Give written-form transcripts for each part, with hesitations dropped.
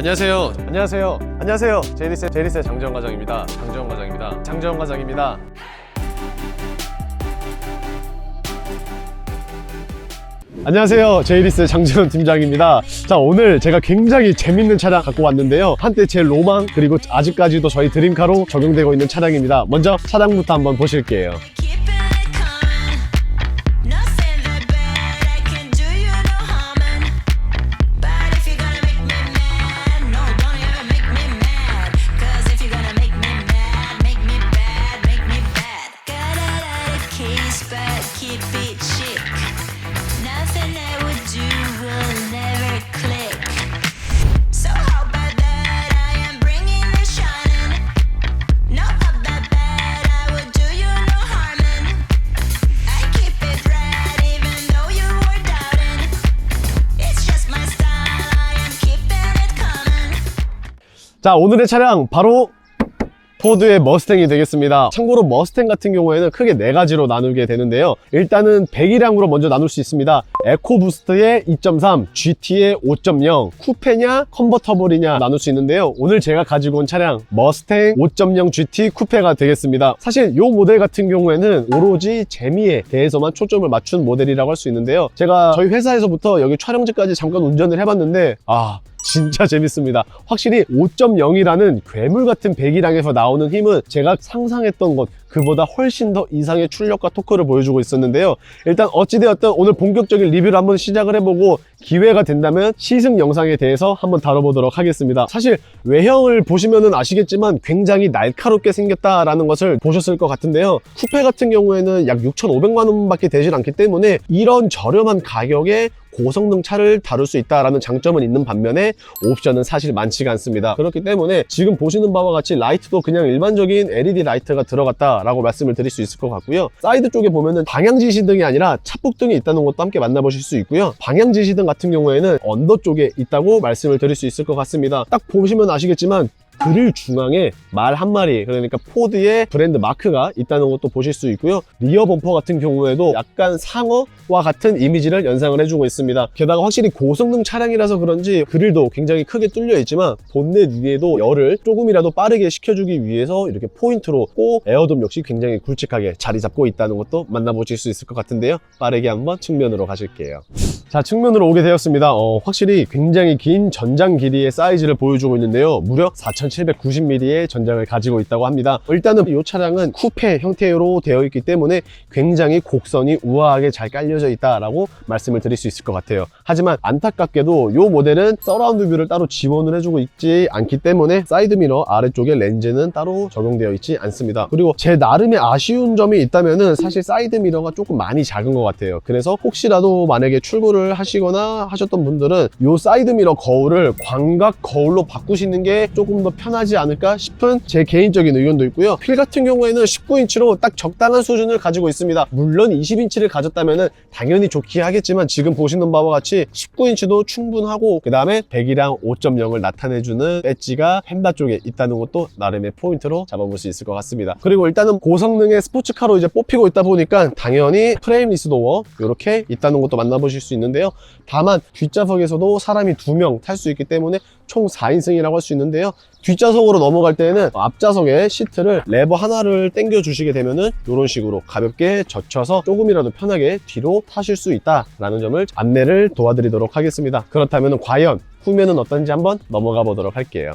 안녕하세요. 안녕하세요. 안녕하세요. 제이리스의 장재원 과장입니다. 장재원 과장입니다. 안녕하세요. 제이리스 장재원 팀장입니다. 자, 오늘 제가 굉장히 재밌는 차량 갖고 왔는데요. 한때 제 로망 그리고 아직까지도 저희 드림카로 적용되고 있는 차량입니다. 먼저 차량부터 한번 보실게요. 자, 오늘의 차량 바로 포드의 머스탱이 되겠습니다. 참고로 머스탱 같은 경우에는 크게 4가지로 나누게 되는데요. 일단은 배기량으로 먼저 나눌 수 있습니다. 에코부스트의 2.3, GT의 5.0, 쿠페냐 컨버터블이냐 나눌 수 있는데요. 오늘 제가 가지고 온 차량 머스탱 5.0 GT 쿠페가 되겠습니다. 사실 이 모델 같은 경우에는 오로지 재미에 대해서만 초점을 맞춘 모델이라고 할 수 있는데요. 제가 저희 회사에서부터 여기 촬영지까지 잠깐 운전을 해봤는데 진짜 재밌습니다. 확실히 5.0이라는 괴물 같은 배기량에서 나오는 힘은 제가 상상했던 것 그보다 훨씬 더 이상의 출력과 토크를 보여주고 있었는데요. 일단 어찌되었든 오늘 본격적인 리뷰를 한번 시작을 해보고 기회가 된다면 시승 영상에 대해서 한번 다뤄보도록 하겠습니다. 사실 외형을 보시면은 아시겠지만 굉장히 날카롭게 생겼다라는 것을 보셨을 것 같은데요. 쿠페 같은 경우에는 약 6,500만 원밖에 되질 않기 때문에 이런 저렴한 가격에 고성능 차를 다룰 수 있다는 장점은 있는 반면에 옵션은 사실 많지가 않습니다. 그렇기 때문에 지금 보시는 바와 같이 라이트도 그냥 일반적인 LED 라이트가 들어갔다라고 말씀을 드릴 수 있을 것 같고요. 사이드 쪽에 보면은 방향지시등이 아니라 차폭등이 있다는 것도 함께 만나보실 수 있고요. 방향지시등 같은 경우에는 언더 쪽에 있다고 말씀을 드릴 수 있을 것 같습니다. 딱 보시면 아시겠지만 그릴 중앙에 말 한 마리, 그러니까 포드의 브랜드 마크가 있다는 것도 보실 수 있고요. 리어 범퍼 같은 경우에도 약간 상어와 같은 이미지를 연상을 해주고 있습니다. 게다가 확실히 고성능 차량이라서 그런지 그릴도 굉장히 크게 뚫려 있지만 본넷 위에도 열을 조금이라도 빠르게 식혀주기 위해서 이렇게 포인트로 꼭 에어돔 역시 굉장히 굵직하게 자리 잡고 있다는 것도 만나보실 수 있을 것 같은데요. 빠르게 한번 측면으로 가실게요. 자, 측면으로 오게 되었습니다. 확실히 굉장히 긴 전장 길이의 사이즈를 보여주고 있는데요. 무려 4790mm의 전장을 가지고 있다고 합니다. 일단은 이 차량은 쿠페 형태로 되어 있기 때문에 굉장히 곡선이 우아하게 잘 깔려져 있다라고 말씀을 드릴 수 있을 것 같아요. 하지만 안타깝게도 이 모델은 서라운드 뷰를 따로 지원을 해주고 있지 않기 때문에 사이드미러 아래쪽에 렌즈는 따로 적용되어 있지 않습니다. 그리고 제 나름의 아쉬운 점이 있다면은 사실 사이드미러가 조금 많이 작은 것 같아요. 그래서 혹시라도 만약에 출고를 하시거나 하셨던 분들은 이 사이드미러 거울을 광각 거울로 바꾸시는 게 조금 더 편하지 않을까 싶은 제 개인적인 의견도 있고요. 휠 같은 경우에는 19인치로 딱 적당한 수준을 가지고 있습니다. 물론 20인치를 가졌다면 당연히 좋긴 하겠지만 지금 보시는 바와 같이 19인치도 충분하고 그 다음에 배기량 5.0을 나타내주는 배지가 펜다 쪽에 있다는 것도 나름의 포인트로 잡아볼 수 있을 것 같습니다. 그리고 일단은 고성능의 스포츠카로 이제 뽑히고 있다 보니까 당연히 프레임리스 도어 이렇게 있다는 것도 만나보실 수 있는데요. 다만 뒷좌석에서도 사람이 2명 탈 수 있기 때문에 총 4인승이라고 할 수 있는데요. 뒷좌석으로 넘어갈 때는 앞좌석에 시트를 레버 하나를 당겨 주시게 되면은 이런 식으로 가볍게 젖혀서 조금이라도 편하게 뒤로 타실 수 있다라는 점을 안내를 도와드리도록 하겠습니다. 그렇다면 과연 후면은 어떤지 한번 넘어가 보도록 할게요.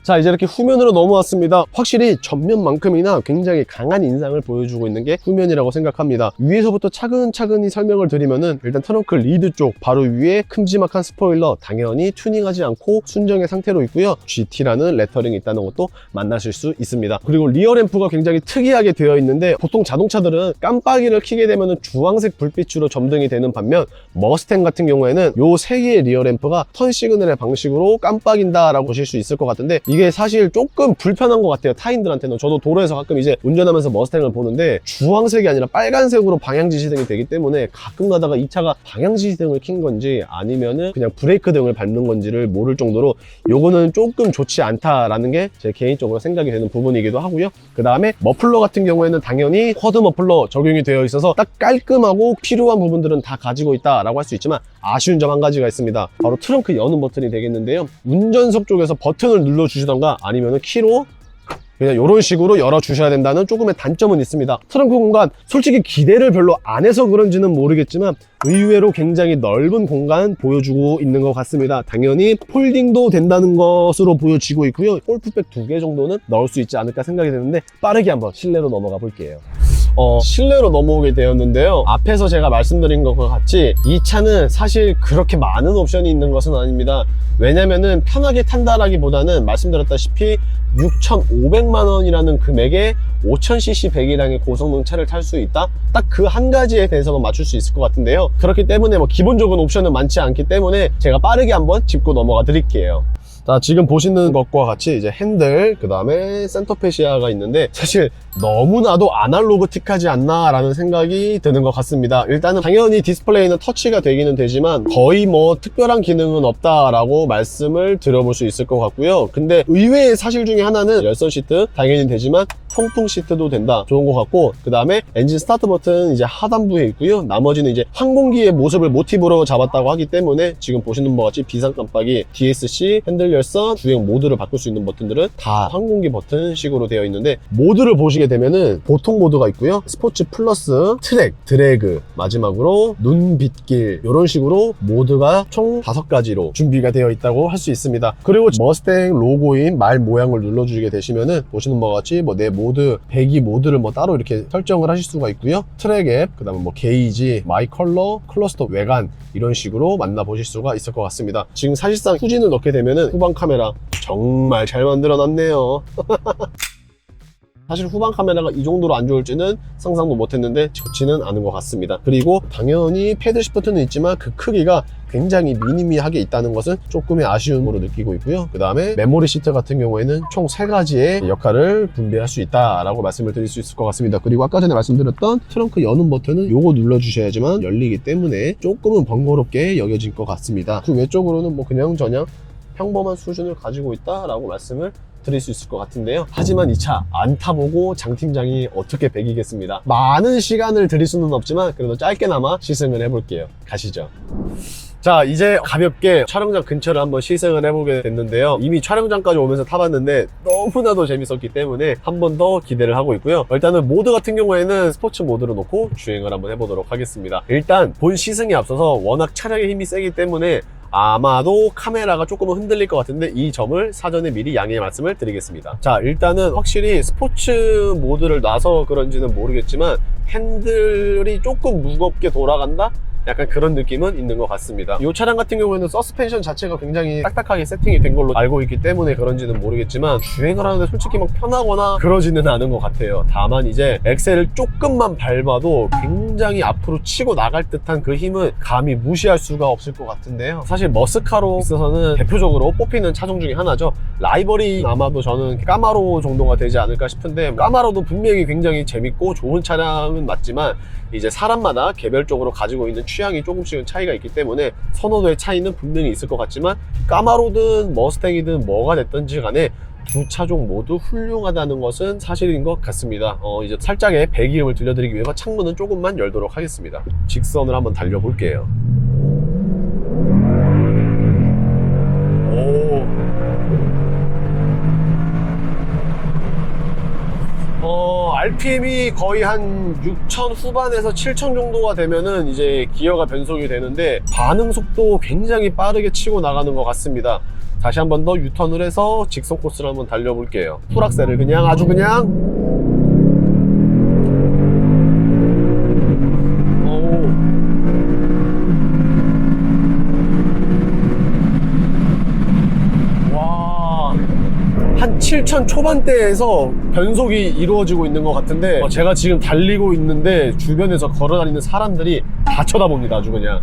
자, 이제 이렇게 후면으로 넘어왔습니다. 확실히 전면만큼이나 굉장히 강한 인상을 보여주고 있는 게 후면이라고 생각합니다. 위에서부터 차근차근히 설명을 드리면은 일단 트렁크 리드 쪽 바로 위에 큼지막한 스포일러 당연히 튜닝하지 않고 순정의 상태로 있고요. GT라는 레터링이 있다는 것도 만나실 수 있습니다. 그리고 리어 램프가 굉장히 특이하게 되어 있는데 보통 자동차들은 깜빡이를 켜게 되면은 주황색 불빛으로 점등이 되는 반면 머스탱 같은 경우에는 요 3개의 리어 램프가 턴 시그널의 방식으로 깜빡인다라고 보실 수 있을 것 같은데 이게 사실 조금 불편한 것 같아요. 타인들한테는. 저도 도로에서 가끔 이제 운전하면서 머스탱을 보는데 주황색이 아니라 빨간색으로 방향지시등이 되기 때문에 가끔 가다가 이 차가 방향지시등을 킨 건지 아니면은 그냥 브레이크 등을 밟는 건지를 모를 정도로 요거는 조금 좋지 않다라는 게 제 개인적으로 생각이 되는 부분이기도 하고요. 그 다음에 머플러 같은 경우에는 당연히 쿼드 머플러 적용이 되어 있어서 딱 깔끔하고 필요한 부분들은 다 가지고 있다라고 할 수 있지만 아쉬운 점 한 가지가 있습니다. 바로 트렁크 여는 버튼이 되겠는데요. 운전석 쪽에서 버튼을 눌러주시던가 아니면 키로 그냥 이런 식으로 열어주셔야 된다는 조금의 단점은 있습니다. 트렁크 공간 솔직히 기대를 별로 안 해서 그런지는 모르겠지만 의외로 굉장히 넓은 공간 보여주고 있는 것 같습니다. 당연히 폴딩도 된다는 것으로 보여지고 있고요. 골프백 2개 정도는 넣을 수 있지 않을까 생각이 되는데 빠르게 한번 실내로 넘어가 볼게요. 실내로 넘어오게 되었는데요. 앞에서 제가 말씀드린 것과 같이 이 차는 사실 그렇게 많은 옵션이 있는 것은 아닙니다. 왜냐면은 편하게 탄다라기보다는 말씀드렸다시피 6,500만 원이라는 금액에 5000cc 배기량의 고성능 차를 탈 수 있다? 딱 그 한 가지에 대해서만 맞출 수 있을 것 같은데요. 그렇기 때문에 뭐 기본적인 옵션은 많지 않기 때문에 제가 빠르게 한번 짚고 넘어가 드릴게요. 자, 지금 보시는 것과 같이 이제 핸들, 그 다음에 센터페시아가 있는데 사실 너무나도 아날로그틱하지 않나 라는 생각이 드는 것 같습니다. 일단은 당연히 디스플레이는 터치가 되기는 되지만 거의 뭐 특별한 기능은 없다라고 말씀을 드려볼 수 있을 것 같고요. 근데 의외의 사실 중에 하나는 열선 시트 당연히 되지만 통풍 시트도 된다. 좋은 것 같고, 그 다음에 엔진 스타트 버튼 이제 하단부에 있고요. 나머지는 이제 항공기의 모습을 모티브로 잡았다고 하기 때문에 지금 보시는 바와 같이 비상 깜빡이, DSC, 핸들 열선, 주행 모드를 바꿀 수 있는 버튼들은 다 항공기 버튼 식으로 되어 있는데 모드를 보시게 되면은 보통 모드가 있고요. 스포츠 플러스, 트랙, 드래그, 마지막으로 눈빗길 이런 식으로 모드가 총 5가지로 준비가 되어 있다고 할 수 있습니다. 그리고 머스탱 로고인 말 모양을 눌러주게 되시면은 보시는 바와 같이 뭐 내 모드, 배기 모드를 뭐 따로 이렇게 설정을 하실 수가 있고요. 트랙 앱, 그 다음에 뭐 게이지, 마이 컬러, 클러스터 외관 이런 식으로 만나보실 수가 있을 것 같습니다. 지금 사실상 후진을 넣게 되면은 후방 카메라 정말 잘 만들어 놨네요. 사실 후방 카메라가 이 정도로 안 좋을지는 상상도 못했는데 좋지는 않은 것 같습니다. 그리고 당연히 패들 시프트는 있지만 그 크기가 굉장히 미니미하게 있다는 것은 조금의 아쉬움으로 느끼고 있고요. 그 다음에 메모리 시트 같은 경우에는 총 3가지의 역할을 분배할 수 있다라고 말씀을 드릴 수 있을 것 같습니다. 그리고 아까 전에 말씀드렸던 트렁크 여는 버튼은 요거 눌러주셔야지만 열리기 때문에 조금은 번거롭게 여겨질 것 같습니다. 그 외적으로는 뭐 그냥저냥 평범한 수준을 가지고 있다라고 말씀을 드릴 수 있을 것 같은데요. 하지만 이 차 안 타보고 장팀장이 어떻게 배기겠습니다. 많은 시간을 드릴 수는 없지만 그래도 짧게나마 시승을 해볼게요. 가시죠. 자, 이제 가볍게 촬영장 근처를 한번 시승을 해보게 됐는데요. 이미 촬영장까지 오면서 타봤는데 너무나도 재밌었기 때문에 한 번 더 기대를 하고 있고요. 일단은 모드 같은 경우에는 스포츠 모드로 놓고 주행을 한번 해보도록 하겠습니다. 일단 본 시승에 앞서서 워낙 차량의 힘이 세기 때문에 아마도 카메라가 조금은 흔들릴 것 같은데 이 점을 사전에 미리 양해의 말씀을 드리겠습니다. 자, 일단은 확실히 스포츠 모드를 놔서 그런지는 모르겠지만 핸들이 조금 무겁게 돌아간다? 약간 그런 느낌은 있는 것 같습니다. 이 차량 같은 경우에는 서스펜션 자체가 굉장히 딱딱하게 세팅이 된 걸로 알고 있기 때문에 그런지는 모르겠지만 주행을 하는데 솔직히 막 편하거나 그러지는 않은 것 같아요. 다만 이제 엑셀을 조금만 밟아도 굉장히 앞으로 치고 나갈 듯한 그 힘은 감히 무시할 수가 없을 것 같은데요. 사실 머스카로 있어서는 대표적으로 뽑히는 차종 중에 하나죠. 라이벌이 아마도 저는 까마로 정도가 되지 않을까 싶은데 까마로도 분명히 굉장히 재밌고 좋은 차량은 맞지만 이제 사람마다 개별적으로 가지고 있는 취향이 조금씩은 차이가 있기 때문에 선호도의 차이는 분명히 있을 것 같지만 까마로든 머스탱이든 뭐가 됐든지 간에 두 차종 모두 훌륭하다는 것은 사실인 것 같습니다. 이제 살짝의 배기음을 들려드리기 위해서 창문은 조금만 열도록 하겠습니다. 직선을 한번 달려볼게요. RPM이 거의 한 6,000 후반에서 7,000 정도가 되면은 이제 기어가 변속이 되는데 반응 속도 굉장히 빠르게 치고 나가는 것 같습니다. 다시 한 번 더 유턴을 해서 직선 코스를 한번 달려볼게요. 풀악셀을 그냥 아주 그냥 한 7,000 초반대에서 변속이 이루어지고 있는 것 같은데 제가 지금 달리고 있는데 주변에서 걸어다니는 사람들이 다 쳐다봅니다. 아주 그냥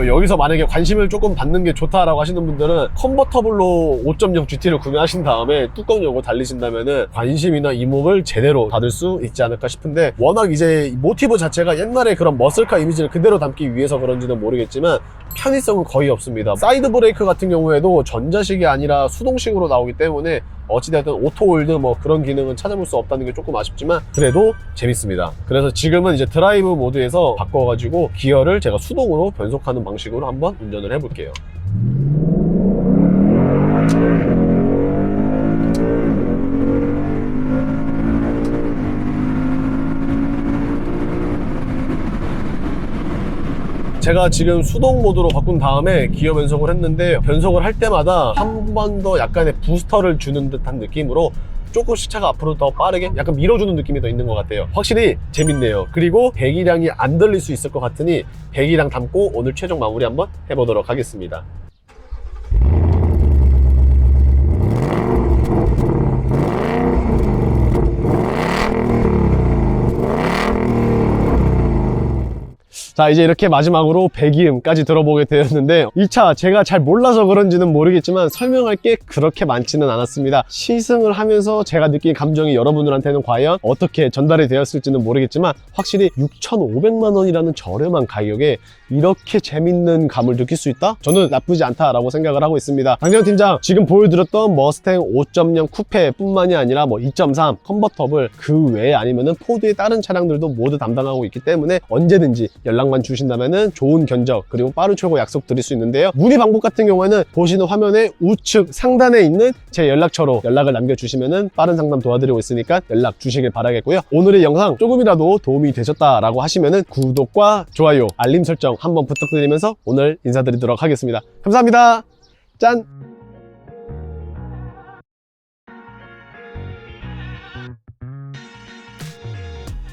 여기서 만약에 관심을 조금 받는 게 좋다라고 하시는 분들은 컨버터블로 5.0 GT를 구매하신 다음에 뚜껑 열고 달리신다면은 관심이나 이목을 제대로 받을 수 있지 않을까 싶은데 워낙 이제 모티브 자체가 옛날에 그런 머슬카 이미지를 그대로 담기 위해서 그런지는 모르겠지만 편의성은 거의 없습니다. 사이드 브레이크 같은 경우에도 전자식이 아니라 수동식으로 나오기 때문에 어찌되었든 오토홀드 뭐 그런 기능은 찾아볼 수 없다는 게 조금 아쉽지만 그래도 재밌습니다. 그래서 지금은 이제 드라이브 모드에서 바꿔가지고 기어를 제가 수동으로 변속하는 방식으로 한번 운전을 해볼게요. 제가 지금 수동 모드로 바꾼 다음에 기어 변속을 했는데 변속을 할 때마다 한 번 더 약간의 부스터를 주는 듯한 느낌으로 조금씩 차가 앞으로 더 빠르게 약간 밀어주는 느낌이 더 있는 것 같아요. 확실히 재밌네요. 그리고 배기량이 안 들릴 수 있을 것 같으니 배기량 담고 오늘 최종 마무리 한번 해보도록 하겠습니다. 자, 이제 이렇게 마지막으로 배기음까지 들어보게 되었는데 이 차 제가 잘 몰라서 그런지는 모르겠지만 설명할 게 그렇게 많지는 않았습니다. 시승을 하면서 제가 느낀 감정이 여러분들한테는 과연 어떻게 전달이 되었을지는 모르겠지만 확실히 6,500만 원이라는 저렴한 가격에 이렇게 재밌는 감을 느낄 수 있다? 저는 나쁘지 않다라고 생각을 하고 있습니다. 강재현 팀장, 지금 보여드렸던 머스탱 5.0 쿠페 뿐만이 아니라 뭐 2.3 컨버터블 그 외에 아니면은 포드의 다른 차량들도 모두 담당하고 있기 때문에 언제든지 연락만 주신다면은 좋은 견적 그리고 빠른 출고 약속 드릴 수 있는데요. 문의 방법 같은 경우에는 보시는 화면의 우측 상단에 있는 제 연락처로 연락을 남겨주시면은 빠른 상담 도와드리고 있으니까 연락 주시길 바라겠고요. 오늘의 영상 조금이라도 도움이 되셨다라고 하시면은 구독과 좋아요, 알림 설정 한번 부탁드리면서 오늘 인사드리도록 하겠습니다. 감사합니다. 짠!